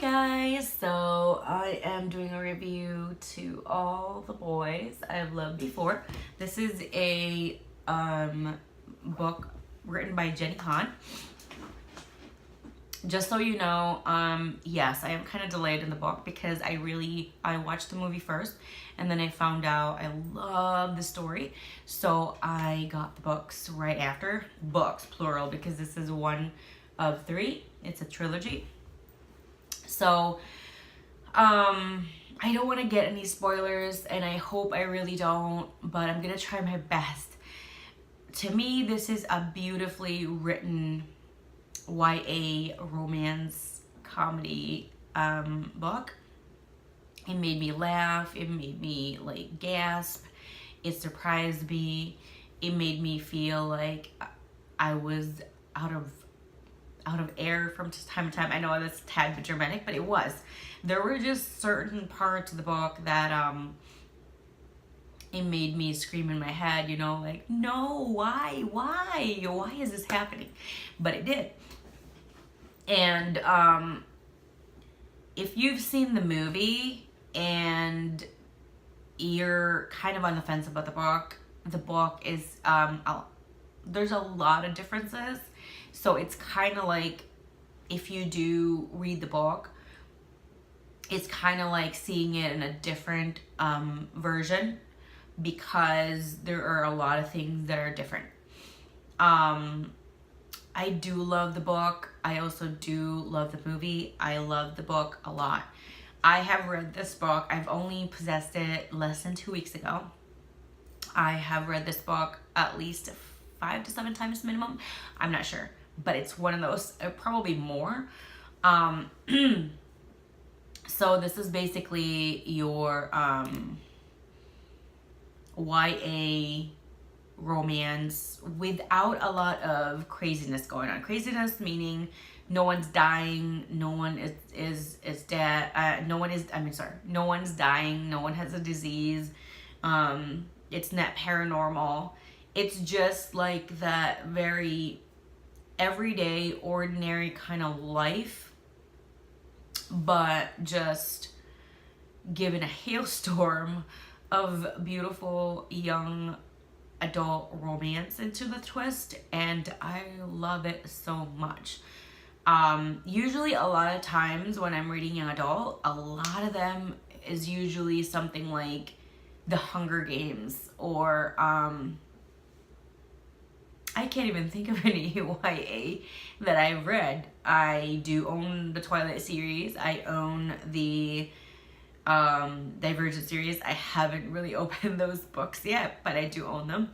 Guys, so I am doing a review to all the boys I've loved before. This is a book written by Jenny Han. Just so you know, yes, I am kind of delayed in the book because I watched the movie first and then I found out I love the story. So I got the books right after. Books, plural, because this is one of three. It's a trilogy. So, I don't want to get any spoilers, and I hope I really don't, but I'm going to try my best. To me, this is a beautifully written YA romance comedy book. It made me laugh. It made me, gasp. It surprised me. It made me feel like I was out of air from time to time. I know that's a tad bit dramatic, but it was. There were just certain parts of the book that it made me scream in my head, like, no, why is this happening? But it did. And if you've seen the movie and you're kind of on the fence about the book is there's a lot of differences. So it's kind of like, if you do read the book, it's kind of like seeing it in a different version, because there are a lot of things that are different. I do love the book. I also do love the movie. I love the book a lot. I have read this book. I've only possessed it less than 2 weeks ago. I have read this book at least 5 to 7 times minimum. I'm not sure. But it's one of those, probably more. So this is basically your YA romance without a lot of craziness going on. Craziness meaning no one's dying, no one is dead, no one's dying, no one has a disease. It's not paranormal. It's just like that very everyday, ordinary kind of life, but just given a hailstorm of beautiful young adult romance into the twist, and I love it so much. Usually a lot of times when I'm reading young adult, a lot of them is usually something like The Hunger Games or I can't even think of any YA that I've read. I do own the Twilight series. I own the Divergent series. I haven't really opened those books yet, but I do own them.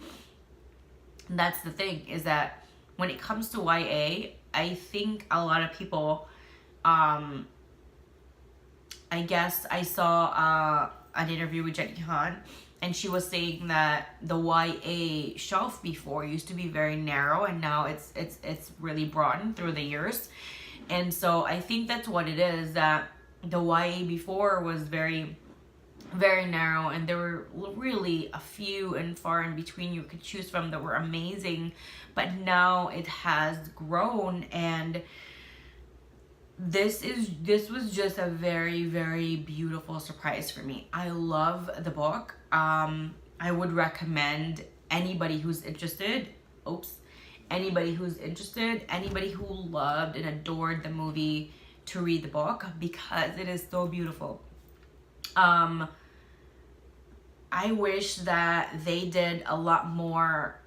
And that's the thing, is that when it comes to YA, I think a lot of people, I guess I saw an interview with Jenny Han, and she was saying that the YA shelf before used to be very narrow, and now it's really broadened through the years. And so I think that's what it is, that the YA before was very, very narrow, and there were really a few and far in between you could choose from that were amazing. But now it has grown, and this was just a very, very beautiful surprise for me. I love the book. I would recommend anybody who's interested, anybody who loved and adored the movie to read the book, because it is so beautiful. I wish that they did a lot more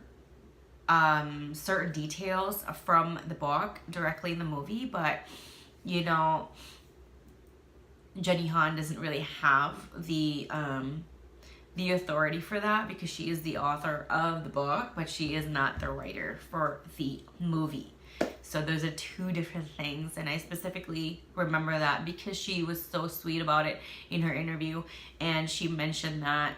certain details from the book directly in the movie, but Jenny Han doesn't really have the authority for that, because she is the author of the book, but she is not the writer for the movie. So those are two different things, and I specifically remember that because she was so sweet about it in her interview, and she mentioned that,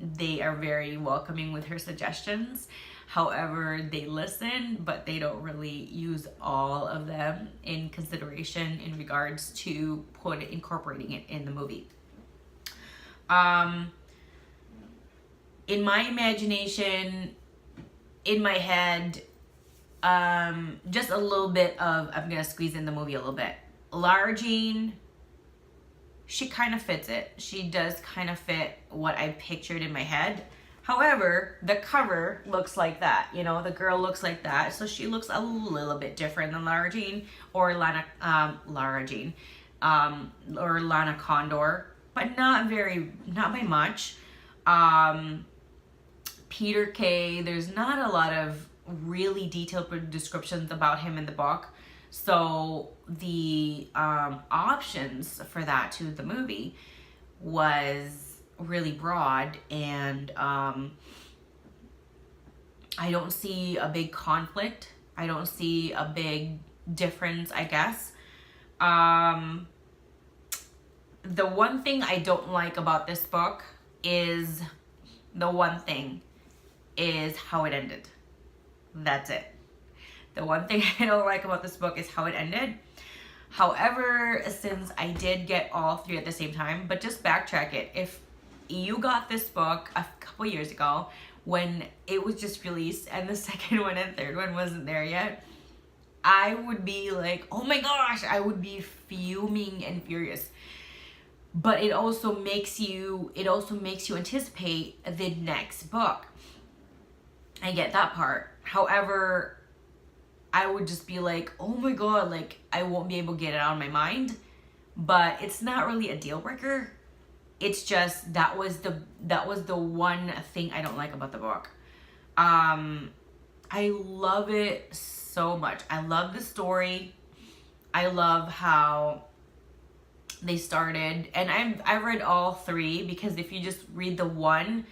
they are very welcoming with her suggestions. However, they listen, but they don't really use all of them in consideration in regards to incorporating it in the movie. In my imagination, in my head, just a little bit of, I'm going to squeeze in the movie a little bit. Lara Jean, she kind of fits it. She does kind of fit what I pictured in my head. However, the cover looks like that, you know, the girl looks like that. So she looks a little bit different than Lara Jean or Lana Condor, but not by much. Peter Kay, there's not a lot of really detailed descriptions about him in the book. So the options for that to the movie was really broad, and I don't see a big conflict. I don't see a big difference, I guess. The one thing I don't like about this book is how it ended. That's it. The one thing I don't like about this book is how it ended. However, since I did get all three at the same time, but just backtrack it. If you got this book a couple years ago when it was just released and the second one and third one wasn't there yet, I would be like, oh my gosh, I would be fuming and furious. But it also makes you anticipate the next book. I get that part. However, I would just be like, oh my god, like I won't be able to get it out of my mind. But it's not really a deal breaker. It's just that was the one thing I don't like about the book. I love it so much. I love the story. I love how they started, and I've read all three, because if you just read the one,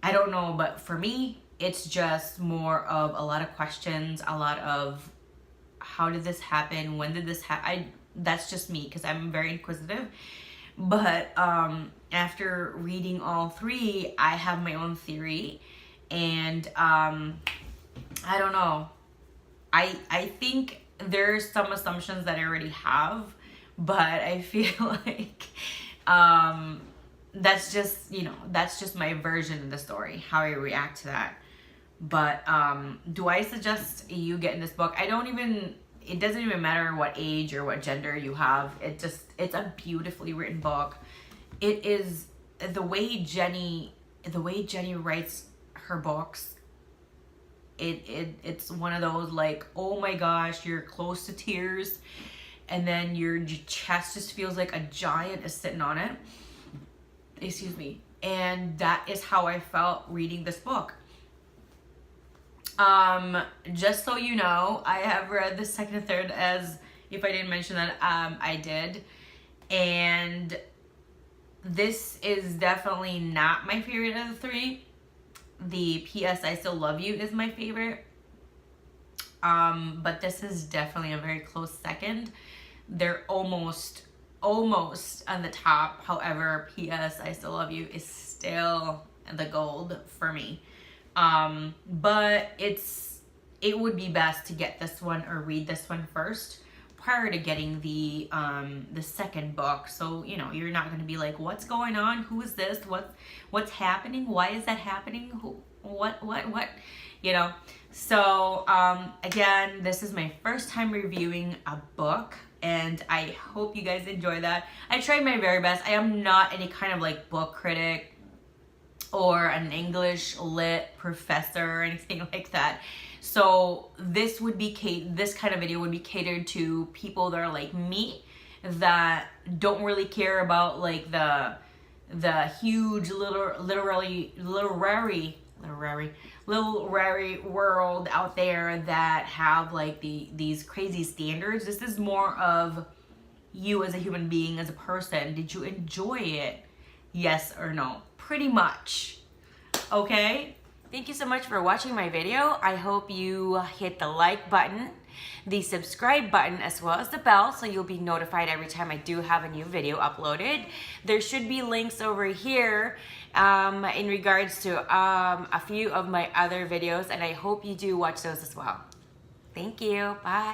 I don't know, but for me it's just more of a lot of questions, a lot of how did this happen, when did this happen. That's just me because I'm very inquisitive. But after reading all three, I have my own theory, and I don't know. I think there's some assumptions that I already have, but I feel like that's just my version of the story, how I react to that. But do I suggest you getting this book? It doesn't even matter what age or what gender you have. It's a beautifully written book. It is the way Jenny writes her books. It's one of those, like, oh my gosh, you're close to tears, and then your chest just feels like a giant is sitting on it. Excuse me. And that is how I felt reading this book. Just so you know, I have read the second and third, as if I didn't mention that, I did. And this is definitely not my favorite of the three. The P.S. I Still Love You is my favorite. But this is definitely a very close second. They're almost on the top. However, P.S. I Still Love You is still the gold for me. But it would be best to get this one or read this one first prior to getting the second book. So, you know, you're not going to be like, what's going on? Who is this? What's happening? Why is that happening? What? You know? So, again, this is my first time reviewing a book, and I hope you guys enjoy that. I tried my very best. I am not any kind of like book critic or an English lit professor or anything like that. So this kind of video would be catered to people that are like me, that don't really care about like the huge literary world out there that have like these crazy standards. This is more of you as a human being, as a person. Did you enjoy it? Yes or no? Pretty much. Okay? Thank you so much for watching my video. I hope you hit the like button, the subscribe button, as well as the bell, so you'll be notified every time I do have a new video uploaded. There should be links over here in regards to a few of my other videos, and I hope you do watch those as well. Thank you. Bye.